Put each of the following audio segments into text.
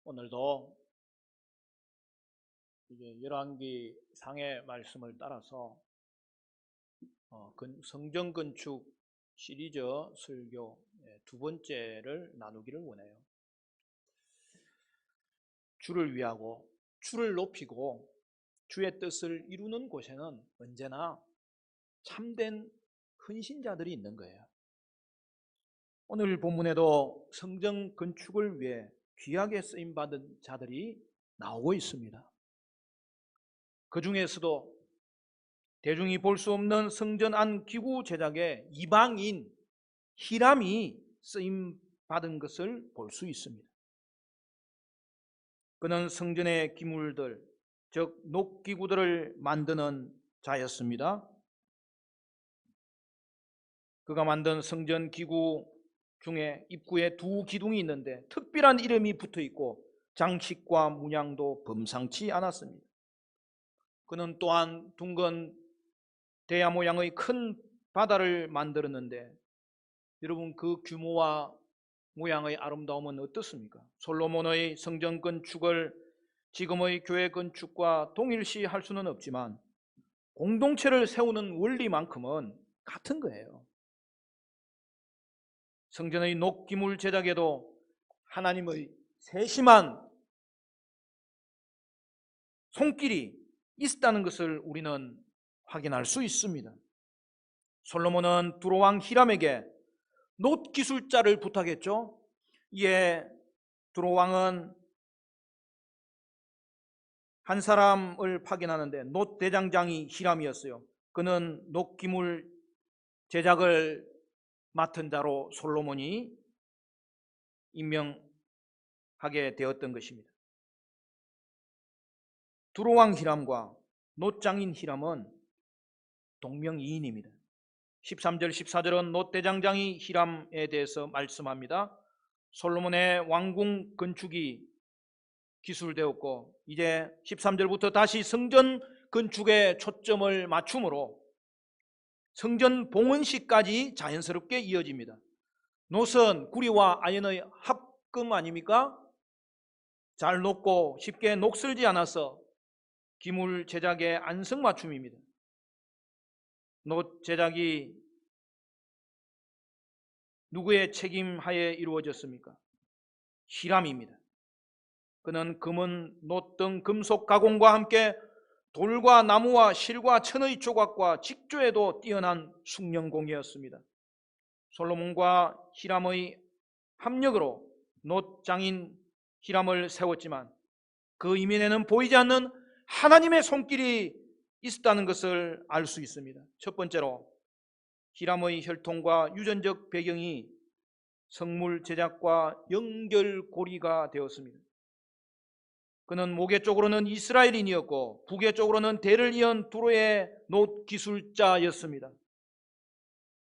오늘도 이제 열왕기 상의 말씀을 따라서 성전 건축 시리즈 설교 두 번째를 나누기를 원해요. 주를 위하고 주를 높이고 주의 뜻을 이루는 곳에는 언제나 참된 헌신자들이 있는 거예요. 오늘 본문에도 성전 건축을 위해 귀하게 쓰임받은 자들이 나오고 있습니다. 그 중에서도 대중이 볼 수 없는 성전 안 기구 제작에 이방인 히람이 쓰임받은 것을 볼 수 있습니다. 그는 성전의 기물들, 즉 녹기구들을 만드는 자였습니다. 그가 만든 성전 기구 중에 입구에 두 기둥이 있는데 특별한 이름이 붙어 있고 장식과 문양도 범상치 않았습니다. 그는 또한 둥근 대야 모양의 큰 바다를 만들었는데 여러분, 그 규모와 모양의 아름다움은 어떻습니까? 솔로몬의 성전 건축을 지금의 교회 건축과 동일시할 수는 없지만 공동체를 세우는 원리만큼은 같은 거예요. 성전의 녹기물 제작에도 하나님의 세심한 손길이 있었다는 것을 우리는 확인할 수 있습니다. 솔로몬은 두로왕 히람에게 놋 기술자를 부탁했죠. 이에 두로왕은 한 사람을 파견하는데 놋 대장장이 히람이었어요. 그는 녹기물 제작을 맡은 자로 솔로몬이 임명하게 되었던 것입니다. 두로왕 히람과 놋장인 히람은 동명이인입니다. 13절 14절은 놋 대장장이 히람에 대해서 말씀합니다. 솔로몬의 왕궁 건축이 기술되었고 이제 13절부터 다시 성전 건축에 초점을 맞춤으로 성전 봉헌식까지 자연스럽게 이어집니다. 놋은 구리와 아연의 합금 아닙니까? 잘 녹고 쉽게 녹슬지 않아서 기물 제작의 안성맞춤입니다. 놋 제작이 누구의 책임하에 이루어졌습니까? 히람입니다. 그는 금은 놋 등 금속 가공과 함께 돌과 나무와 실과 천의 조각과 직조에도 뛰어난 숙련공이었습니다. 솔로몬과 히람의 합력으로 놋 장인 히람을 세웠지만 그 이면에는 보이지 않는 하나님의 손길이 있었다는 것을 알 수 있습니다. 첫 번째로 히람의 혈통과 유전적 배경이 성물 제작과 연결고리가 되었습니다. 그는 모계 쪽으로는 이스라엘인이었고 부계 쪽으로는 대를 이은 두로의 놋 기술자였습니다.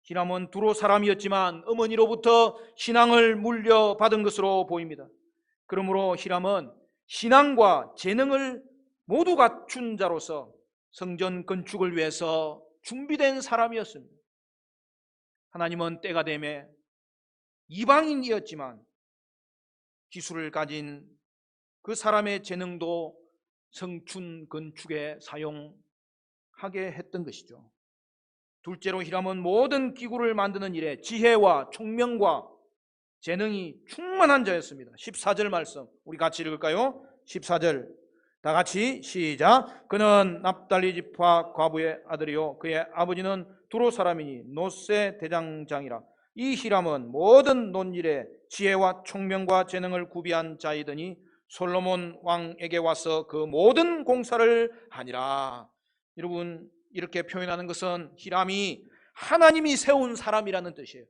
히람은 두로 사람이었지만 어머니로부터 신앙을 물려받은 것으로 보입니다. 그러므로 히람은 신앙과 재능을 모두 갖춘 자로서 성전 건축을 위해서 준비된 사람이었습니다. 하나님은 때가 되매 이방인이었지만 기술을 가진 그 사람의 재능도 성춘 건축에 사용하게 했던 것이죠. 둘째로 히람은 모든 기구를 만드는 일에 지혜와 총명과 재능이 충만한 자였습니다. 14절 말씀 우리 같이 읽을까요? 14절 다 같이 시작. 그는 납달리 지파 과부의 아들이요 그의 아버지는 두로 사람이니 놋의 대장장이라. 이 히람은 모든 논일에 지혜와 총명과 재능을 구비한 자이더니 솔로몬 왕에게 와서 그 모든 공사를 하니라. 여러분, 이렇게 표현하는 것은 히람이 하나님이 세운 사람이라는 뜻이에요.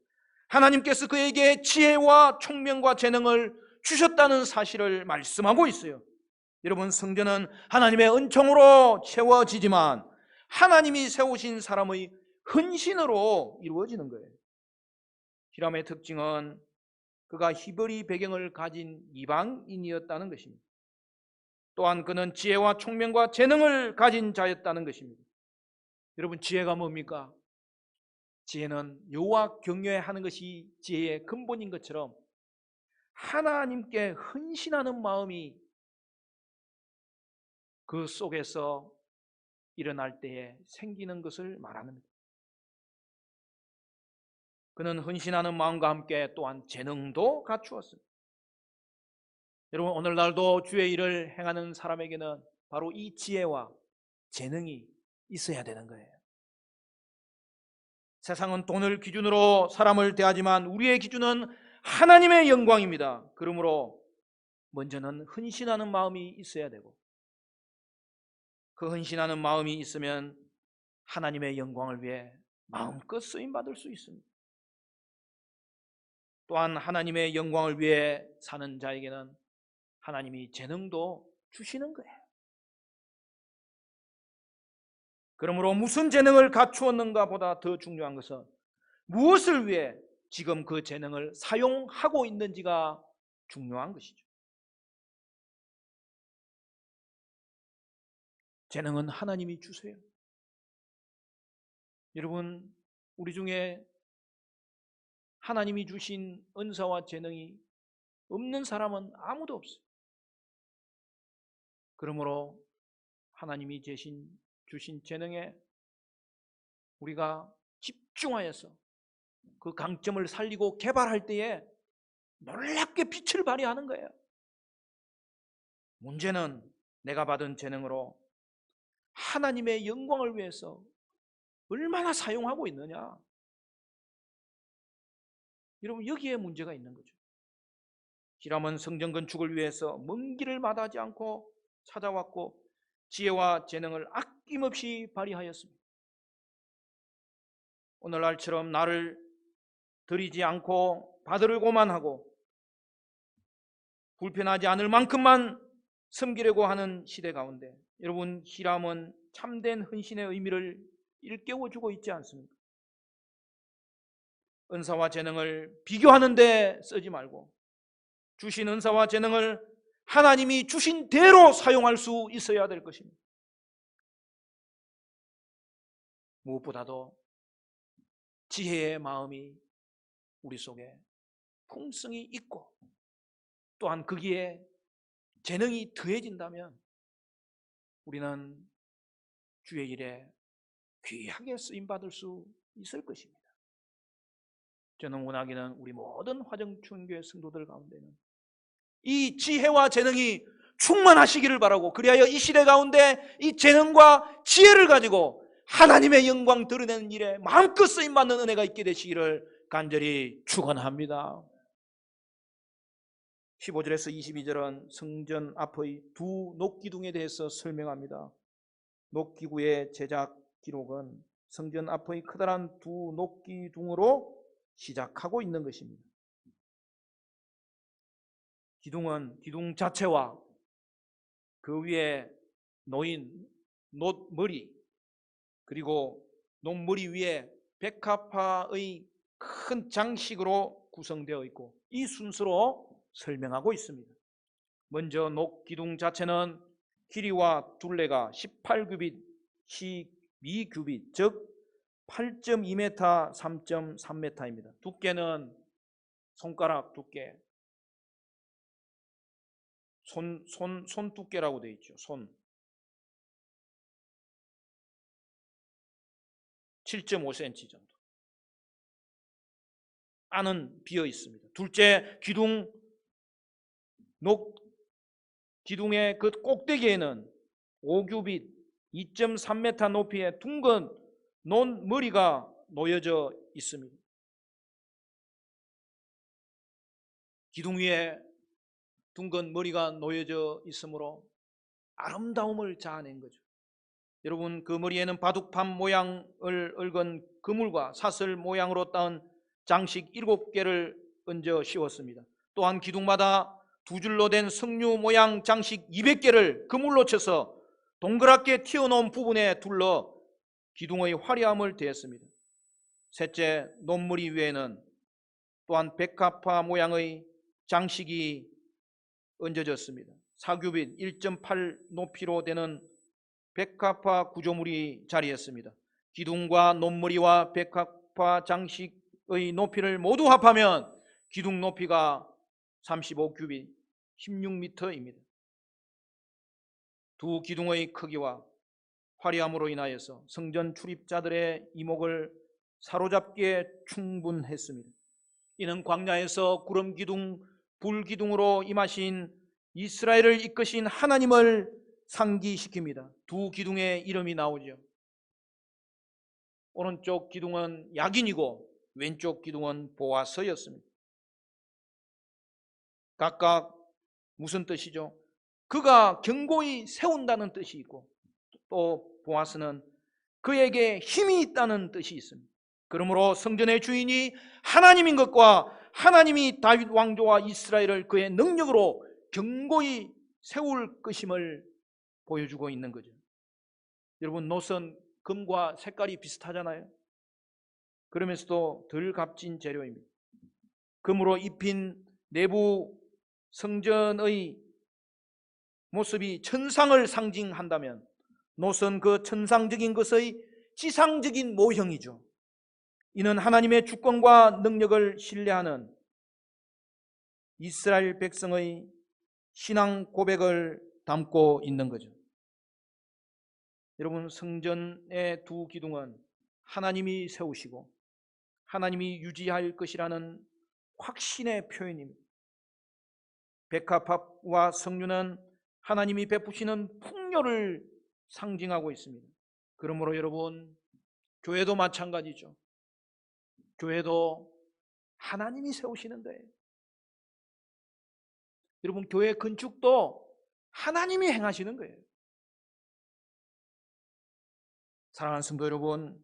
하나님께서 그에게 지혜와 총명과 재능을 주셨다는 사실을 말씀하고 있어요. 여러분, 성전은 하나님의 은총으로 채워지지만 하나님이 세우신 사람의 헌신으로 이루어지는 거예요. 히람의 특징은 그가 히브리 배경을 가진 이방인이었다는 것입니다. 또한 그는 지혜와 총명과 재능을 가진 자였다는 것입니다. 여러분, 지혜가 뭡니까? 지혜는 여호와 경외하는 것이 지혜의 근본인 것처럼 하나님께 헌신하는 마음이 그 속에서 일어날 때에 생기는 것을 말합니다. 그는 헌신하는 마음과 함께 또한 재능도 갖추었습니다. 여러분, 오늘날도 주의 일을 행하는 사람에게는 바로 이 지혜와 재능이 있어야 되는 거예요. 세상은 돈을 기준으로 사람을 대하지만 우리의 기준은 하나님의 영광입니다. 그러므로 먼저는 헌신하는 마음이 있어야 되고, 그 헌신하는 마음이 있으면 하나님의 영광을 위해 마음껏 쓰임받을 수 있습니다. 또한 하나님의 영광을 위해 사는 자에게는 하나님이 재능도 주시는 거예요. 그러므로 무슨 재능을 갖추었는가 보다 더 중요한 것은 무엇을 위해 지금 그 재능을 사용하고 있는지가 중요한 것이죠. 재능은 하나님이 주세요. 여러분, 우리 중에 하나님이 주신 은사와 재능이 없는 사람은 아무도 없어요. 그러므로 하나님이 주신 재능에 우리가 집중하여서 그 강점을 살리고 개발할 때에 놀랍게 빛을 발휘하는 거예요. 문제는 내가 받은 재능으로 하나님의 영광을 위해서 얼마나 사용하고 있느냐. 여러분, 여기에 문제가 있는 거죠. 히람은 성전 건축을 위해서 먼 길을 마다하지 않고 찾아왔고 지혜와 재능을 아낌없이 발휘하였습니다. 오늘날처럼 나를 드리지 않고 받으려고만 하고 불편하지 않을 만큼만 섬기려고 하는 시대 가운데 여러분, 히람은 참된 헌신의 의미를 일깨워주고 있지 않습니까? 은사와 재능을 비교하는 데 쓰지 말고 주신 은사와 재능을 하나님이 주신 대로 사용할 수 있어야 될 것입니다. 무엇보다도 지혜의 마음이 우리 속에 풍성이 있고 또한 거기에 재능이 더해진다면 우리는 주의 일에 귀하게 쓰임받을 수 있을 것입니다. 저는 원하기는 우리 모든 화정충교회 성도들 가운데는 이 지혜와 재능이 충만하시기를 바라고, 그리하여 이 시대 가운데 이 재능과 지혜를 가지고 하나님의 영광 드러내는 일에 마음껏 쓰임받는 은혜가 있게 되시기를 간절히 축원합니다. 15절에서 22절은 성전 앞의 두 녹기둥에 대해서 설명합니다. 녹기구의 제작 기록은 성전 앞의 커다란 두 녹기둥으로 시작하고 있는 것입니다. 기둥은 기둥 자체와 그 위에 놓인 놋머리 그리고 놋머리 위에 백합화의 큰 장식으로 구성되어 있고 이 순서로 설명하고 있습니다. 먼저 녹기둥 자체는 길이와 둘레가 18규빗, 12규빗, 즉 8.2m, 3.3m입니다. 두께는 손가락 두께, 손 두께라고 되어 있죠. 손 7.5cm 정도. 안은 비어 있습니다. 둘째, 기둥의 그 꼭대기에는 5규빗, 2.3m 높이의 둥근 논머리가 놓여져 있습니다. 기둥 위에 둥근 머리가 놓여져 있으므로 아름다움을 자아낸 거죠. 여러분, 그 머리에는 바둑판 모양을 얽은 그물과 사슬 모양으로 따은 장식 7개를 얹어 씌웠습니다. 또한 기둥마다 두 줄로 된 석류 모양 장식 200개를 그물로 쳐서 동그랗게 튀어놓은 부분에 둘러 기둥의 화려함을 더했습니다. 셋째, 논머리 위에는 또한 백합화 모양의 장식이 얹어졌습니다. 4규빗 1.8 높이로 되는 백합화 구조물이 자리했습니다. 기둥과 논머리와 백합화 장식의 높이를 모두 합하면 기둥 높이가 35규빗 16m입니다. 두 기둥의 크기와 화려함으로 인하여서 성전 출입자들의 이목을 사로잡기에 충분했습니다. 이는 광야에서 구름 기둥, 불 기둥으로 임하신 이스라엘을 이끄신 하나님을 상기시킵니다. 두 기둥의 이름이 나오죠. 오른쪽 기둥은 야긴이고 왼쪽 기둥은 보아스였습니다. 각각 무슨 뜻이죠? 그가 견고히 세운다는 뜻이 있고, 또 보아스는 그에게 힘이 있다는 뜻이 있습니다. 그러므로 성전의 주인이 하나님인 것과 하나님이 다윗 왕조와 이스라엘을 그의 능력으로 견고히 세울 것임을 보여주고 있는 거죠. 여러분, 노선 금과 색깔이 비슷하잖아요. 그러면서도 덜 값진 재료입니다. 금으로 입힌 내부 성전의 모습이 천상을 상징한다면 노선 그 천상적인 것의 지상적인 모형이죠. 이는 하나님의 주권과 능력을 신뢰하는 이스라엘 백성의 신앙 고백을 담고 있는 거죠. 여러분, 성전의 두 기둥은 하나님이 세우시고 하나님이 유지할 것이라는 확신의 표현입니다. 백합화 석류는 하나님이 베푸시는 풍요를 상징하고 있습니다. 그러므로 여러분, 교회도 마찬가지죠. 교회도 하나님이 세우시는 거예요. 여러분, 교회 건축도 하나님이 행하시는 거예요. 사랑하는 성도 여러분,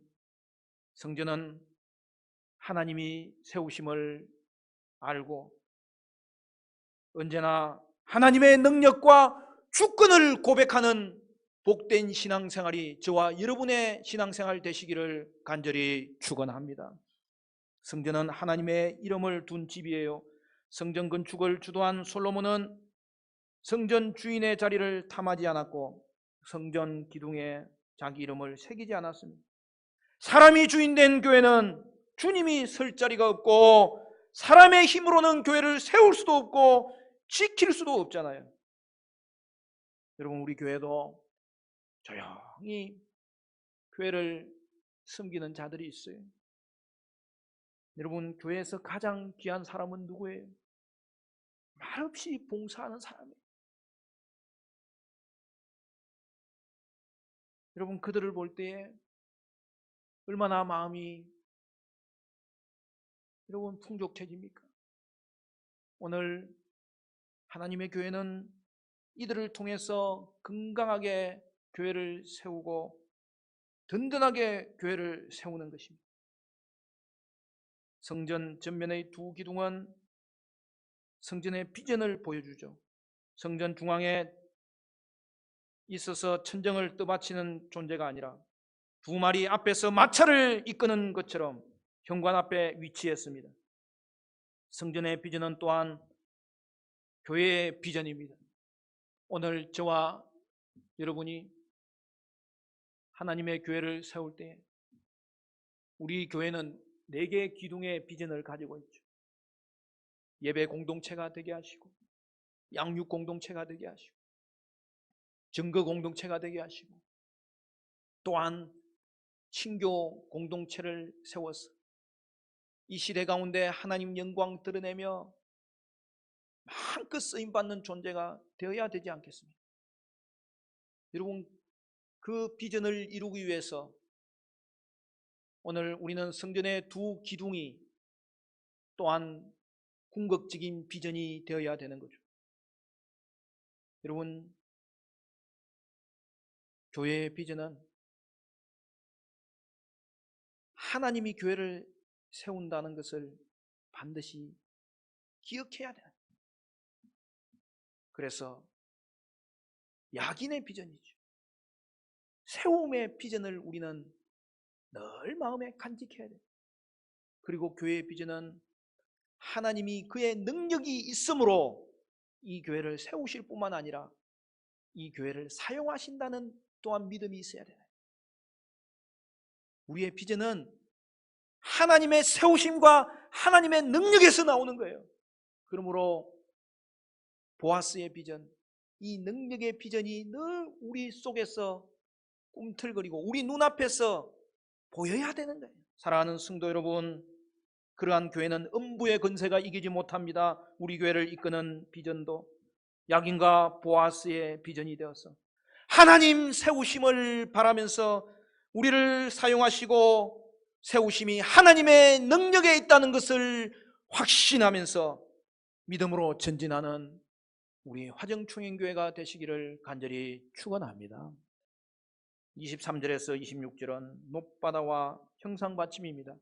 성전은 하나님이 세우심을 알고 언제나 하나님의 능력과 주권을 고백하는 복된 신앙생활이 저와 여러분의 신앙생활 되시기를 간절히 축원합니다. 성전은 하나님의 이름을 둔 집이에요. 성전 건축을 주도한 솔로몬은 성전 주인의 자리를 탐하지 않았고 성전 기둥에 자기 이름을 새기지 않았습니다. 사람이 주인된 교회는 주님이 설 자리가 없고 사람의 힘으로는 교회를 세울 수도 없고 지킬 수도 없잖아요. 여러분, 우리 교회도 조용히 교회를 섬기는 자들이 있어요. 여러분, 교회에서 가장 귀한 사람은 누구예요? 말없이 봉사하는 사람이에요. 여러분, 그들을 볼 때에 얼마나 마음이 여러분 풍족해집니까? 오늘 하나님의 교회는 이들을 통해서 건강하게 교회를 세우고 든든하게 교회를 세우는 것입니다. 성전 전면의 두 기둥은 성전의 비전을 보여주죠. 성전 중앙에 있어서 천정을 떠받치는 존재가 아니라 두 마리 앞에서 마차를 이끄는 것처럼 현관 앞에 위치했습니다. 성전의 비전은 또한 교회의 비전입니다. 오늘 저와 여러분이 하나님의 교회를 세울 때 우리 교회는 4개의 기둥의 비전을 가지고 있죠. 예배 공동체가 되게 하시고, 양육 공동체가 되게 하시고, 증거 공동체가 되게 하시고, 또한 친교 공동체를 세워서 이 시대 가운데 하나님 영광 드러내며 마음껏 쓰임받는 존재가 되어야 되지 않겠습니까? 여러분, 그 비전을 이루기 위해서 오늘 우리는 성전의 두 기둥이 또한 궁극적인 비전이 되어야 되는 거죠. 여러분, 교회의 비전은 하나님이 교회를 세운다는 것을 반드시 기억해야 돼요. 그래서 야긴의 비전이죠. 세움의 비전을 우리는 늘 마음에 간직해야 돼요. 그리고 교회의 비전은 하나님이 그의 능력이 있으므로 이 교회를 세우실 뿐만 아니라 이 교회를 사용하신다는 또한 믿음이 있어야 돼요. 우리의 비전은 하나님의 세우심과 하나님의 능력에서 나오는 거예요. 그러므로 보아스의 비전, 이 능력의 비전이 늘 우리 속에서 꿈틀거리고 우리 눈앞에서 보여야 되는 거예요. 사랑하는 성도 여러분, 그러한 교회는 음부의 권세가 이기지 못합니다. 우리 교회를 이끄는 비전도 야긴과 보아스의 비전이 되어서 하나님 세우심을 바라면서 우리를 사용하시고 세우심이 하나님의 능력에 있다는 것을 확신하면서 믿음으로 전진하는 우리 화정총연교회가 되시기를 간절히 축원합니다. 23절에서 26절은 높바다와 형상받침입니다.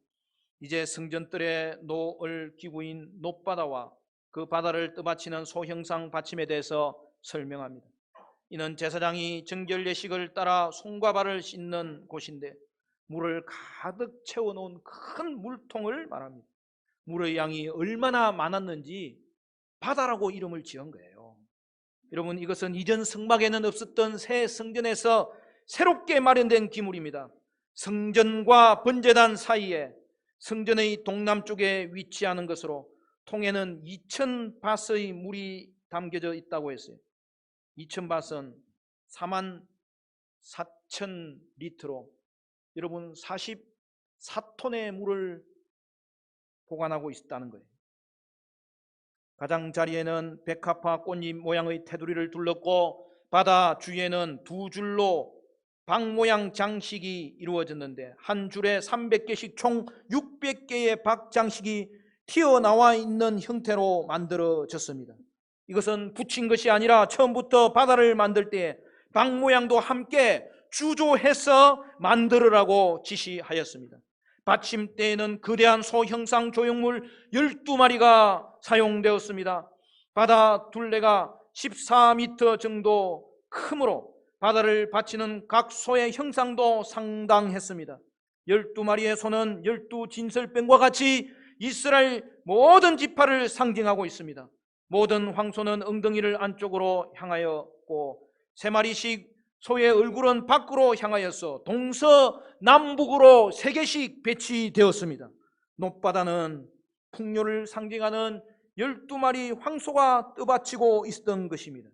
이제 성전뜰에 놓을 기구인 높바다와 그 바다를 떠받치는 소형상 받침에 대해서 설명합니다. 이는 제사장이 정결 예식을 따라 손과 발을 씻는 곳인데 물을 가득 채워놓은 큰 물통을 말합니다. 물의 양이 얼마나 많았는지 바다라고 이름을 지은 거예요. 여러분, 이것은 이전 성막에는 없었던 새 성전에서 새롭게 마련된 기물입니다. 성전과 번제단 사이에 성전의 동남쪽에 위치하는 것으로 통에는 2000바스의 물이 담겨져 있다고 했어요. 2000바스는 44,000리터로 여러분 44톤의 물을 보관하고 있다는 거예요. 가장자리에는 백합화 꽃잎 모양의 테두리를 둘렀고 바다 주위에는 두 줄로 박 모양 장식이 이루어졌는데 한 줄에 300개씩 총 600개의 박 장식이 튀어나와 있는 형태로 만들어졌습니다. 이것은 붙인 것이 아니라 처음부터 바다를 만들 때 박 모양도 함께 주조해서 만들으라고 지시하였습니다. 받침대에는 거대한 소형상 조형물 12마리가 사용되었습니다. 바다 둘레가 14m 정도 크므로 바다를 받치는 각 소의 형상도 상당했습니다. 12마리의 소는 12진설병과 같이 이스라엘 모든 지파를 상징하고 있습니다. 모든 황소는 엉덩이를 안쪽으로 향하였고 3마리씩 소의 얼굴은 밖으로 향하여서 동서남북으로 3개씩 배치되었습니다. 높바다는 풍요를 상징하는 12마리 황소가 떠받치고 있었던 것입니다.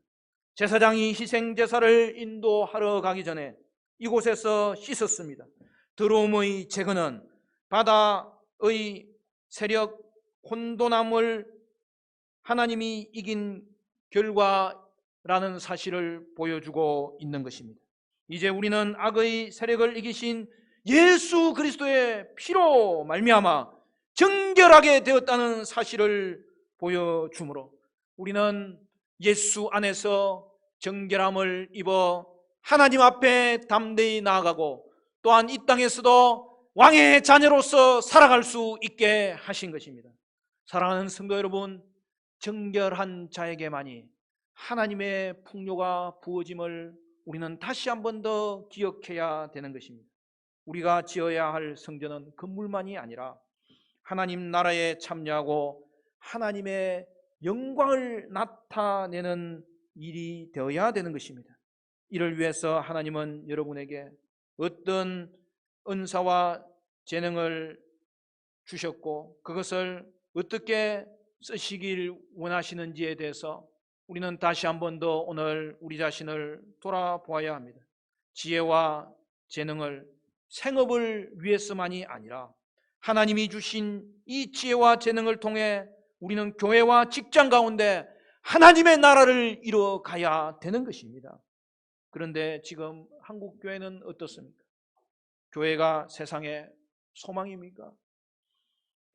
제사장이 희생제사를 인도하러 가기 전에 이곳에서 씻었습니다. 더러움의 제거는 바다의 세력 혼돈함을 하나님이 이긴 결과라는 사실을 보여주고 있는 것입니다. 이제 우리는 악의 세력을 이기신 예수 그리스도의 피로 말미암아 정결하게 되었다는 사실을 보여주므로 우리는 예수 안에서 정결함을 입어 하나님 앞에 담대히 나아가고 또한 이 땅에서도 왕의 자녀로서 살아갈 수 있게 하신 것입니다. 사랑하는 성도 여러분, 정결한 자에게만이 하나님의 풍요가 부어짐을 우리는 다시 한 번 더 기억해야 되는 것입니다. 우리가 지어야 할 성전은 건물만이 아니라 하나님 나라에 참여하고 하나님의 영광을 나타내는 일이 되어야 되는 것입니다. 이를 위해서 하나님은 여러분에게 어떤 은사와 재능을 주셨고 그것을 어떻게 쓰시길 원하시는지에 대해서 우리는 다시 한 번 더 오늘 우리 자신을 돌아보아야 합니다. 지혜와 재능을 생업을 위해서만이 아니라 하나님이 주신 이 지혜와 재능을 통해 우리는 교회와 직장 가운데 하나님의 나라를 이뤄가야 되는 것입니다. 그런데 지금 한국 교회는 어떻습니까? 교회가 세상의 소망입니까?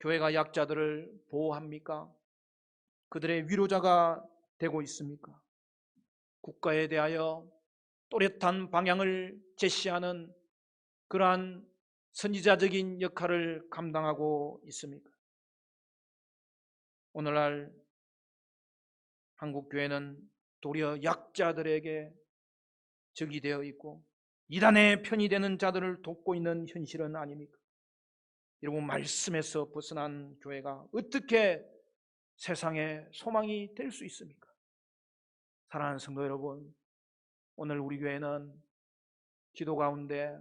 교회가 약자들을 보호합니까? 그들의 위로자가 되고 있습니까? 국가에 대하여 또렷한 방향을 제시하는 그러한 선지자적인 역할을 감당하고 있습니까? 오늘날 한국 교회는 도리어 약자들에게 적이 되어 있고 이단의 편이 되는 자들을 돕고 있는 현실은 아닙니까? 여러분, 말씀에서 벗어난 교회가 어떻게 세상의 소망이 될 수 있습니까? 사랑하는 성도 여러분, 오늘 우리 교회는 기도 가운데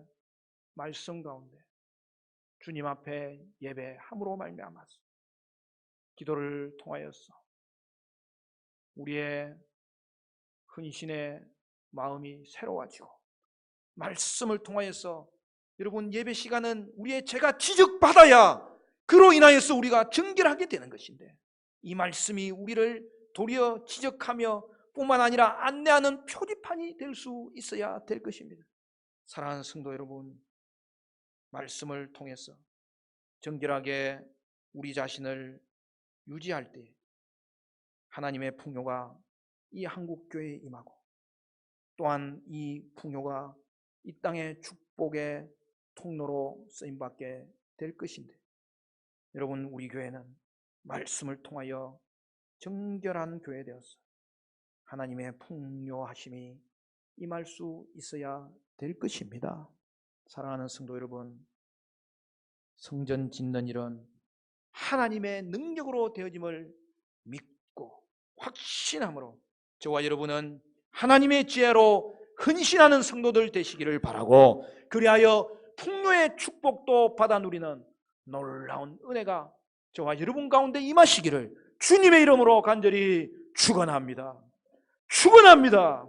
말씀 가운데 주님 앞에 예배함으로 말미암아서 기도를 통하여서 우리의 헌신의 마음이 새로워지고 말씀을 통하여서 여러분 예배 시간은 우리의 죄가 지적받아야 그로 인하여서 우리가 정결하게 되는 것인데 이 말씀이 우리를 도리어 지적하며 뿐만 아니라 안내하는 표지판이 될 수 있어야 될 것입니다. 사랑하는 성도 여러분, 말씀을 통해서 정결하게 우리 자신을 유지할 때 하나님의 풍요가 이 한국교회에 임하고 또한 이 풍요가 이 땅의 축복의 통로로 쓰임받게 될 것인데 여러분 우리 교회는 말씀을 통하여 정결한 교회 되어서 하나님의 풍요하심이 임할 수 있어야 될 것입니다. 사랑하는 성도 여러분, 성전 짓는 일은 하나님의 능력으로 되어짐을 믿고 확신함으로 저와 여러분은 하나님의 지혜로 헌신하는 성도들 되시기를 바라고 그리하여 풍요의 축복도 받아 누리는 놀라운 은혜가 저와 여러분 가운데 임하시기를 주님의 이름으로 간절히 축원합니다. 축원합니다.